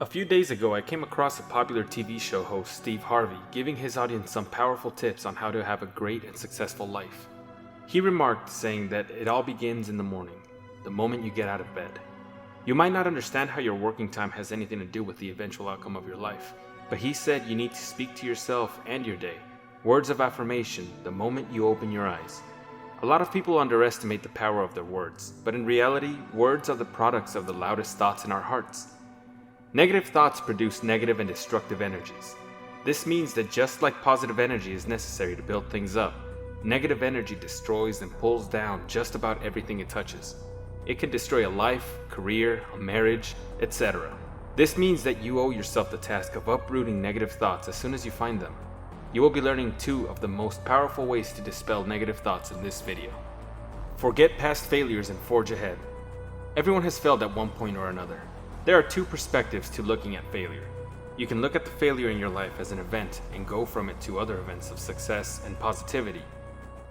A few days ago, I came across a popular TV show host, Steve Harvey, giving his audience some powerful tips on how to have a great and successful life. He remarked, saying that it all begins in the morning, the moment you get out of bed. You might not understand how your working time has anything to do with the eventual outcome of your life, but he said you need to speak to yourself and your day, words of affirmation, the moment you open your eyes. A lot of people underestimate the power of their words, but in reality, words are the products of the loudest thoughts in our hearts. Negative thoughts produce negative and destructive energies. This means that just like positive energy is necessary to build things up, negative energy destroys and pulls down just about everything it touches. It can destroy a life, career, a marriage, etc. This means that you owe yourself the task of uprooting negative thoughts as soon as you find them. You will be learning 2 of the most powerful ways to dispel negative thoughts in this video. Forget past failures and forge ahead. Everyone has failed at one point or another. There are 2 perspectives to looking at failure. You can look at the failure in your life as an event and go from it to other events of success and positivity.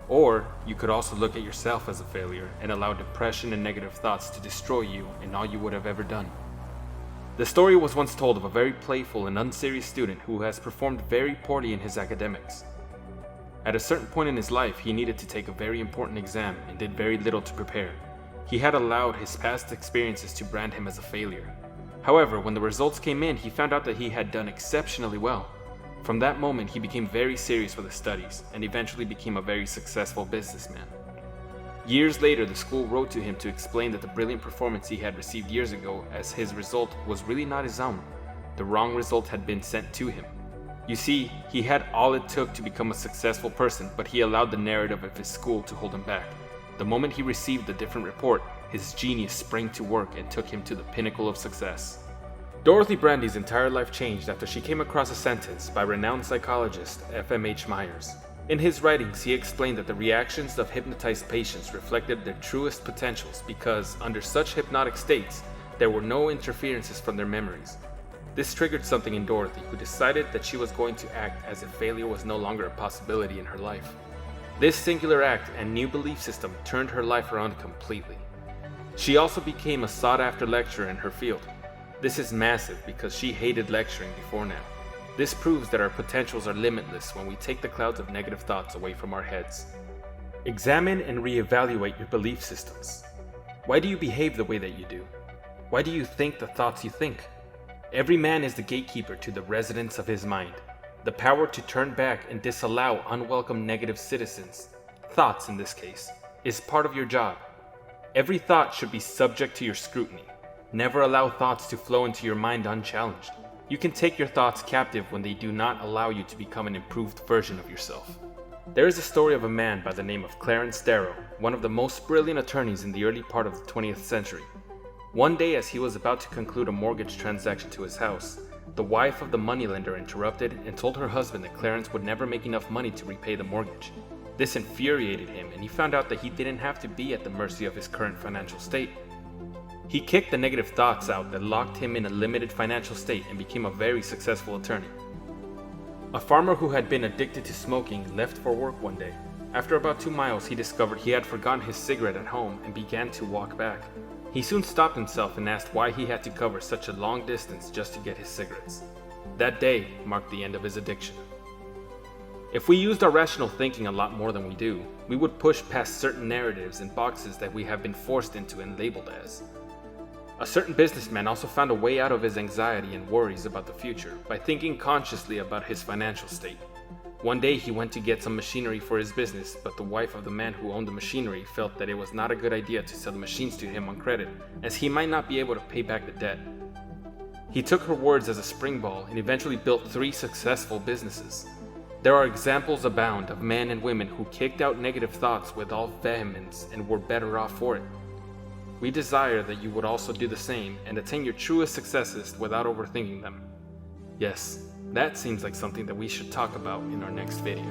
Or you could also look at yourself as a failure and allow depression and negative thoughts to destroy you and all you would have ever done. The story was once told of a very playful and unserious student who has performed very poorly in his academics. At a certain point in his life, he needed to take a very important exam and did very little to prepare. He had allowed his past experiences to brand him as a failure. However, when the results came in, he found out that he had done exceptionally well. From that moment, he became very serious with his studies and eventually became a very successful businessman. Years later, the school wrote to him to explain that the brilliant performance he had received years ago as his result was really not his own. The wrong result had been sent to him. You see, he had all it took to become a successful person, but he allowed the narrative of his school to hold him back. The moment he received the different report, his genius sprang to work and took him to the pinnacle of success. Dorothy Brandy's entire life changed after she came across a sentence by renowned psychologist F.M.H. Myers. In his writings, he explained that the reactions of hypnotized patients reflected their truest potentials because, under such hypnotic states, there were no interferences from their memories. This triggered something in Dorothy, who decided that she was going to act as if failure was no longer a possibility in her life. This singular act and new belief system turned her life around completely. She also became a sought-after lecturer in her field. This is massive because she hated lecturing before now. This proves that our potentials are limitless when we take the clouds of negative thoughts away from our heads. Examine and reevaluate your belief systems. Why do you behave the way that you do? Why do you think the thoughts you think? Every man is the gatekeeper to the residence of his mind. The power to turn back and disallow unwelcome negative citizens, thoughts in this case, is part of your job. Every thought should be subject to your scrutiny. Never allow thoughts to flow into your mind unchallenged. You can take your thoughts captive when they do not allow you to become an improved version of yourself. There is a story of a man by the name of Clarence Darrow, one of the most brilliant attorneys in the early part of the 20th century. One day, as he was about to conclude a mortgage transaction to his house, the wife of the moneylender interrupted and told her husband that Clarence would never make enough money to repay the mortgage. This infuriated him, and he found out that he didn't have to be at the mercy of his current financial state. He kicked the negative thoughts out that locked him in a limited financial state and became a very successful attorney. A farmer who had been addicted to smoking left for work one day. After about 2 miles, he discovered he had forgotten his cigarette at home and began to walk back. He soon stopped himself and asked why he had to cover such a long distance just to get his cigarettes. That day marked the end of his addiction. If we used our rational thinking a lot more than we do, we would push past certain narratives and boxes that we have been forced into and labeled as. A certain businessman also found a way out of his anxiety and worries about the future by thinking consciously about his financial state. One day he went to get some machinery for his business, but the wife of the man who owned the machinery felt that it was not a good idea to sell the machines to him on credit, as he might not be able to pay back the debt. He took her words as a springboard and eventually built 3 successful businesses. There are examples abound of men and women who kicked out negative thoughts with all vehemence and were better off for it. We desire that you would also do the same and attain your truest successes without overthinking them. Yes, that seems like something that we should talk about in our next video.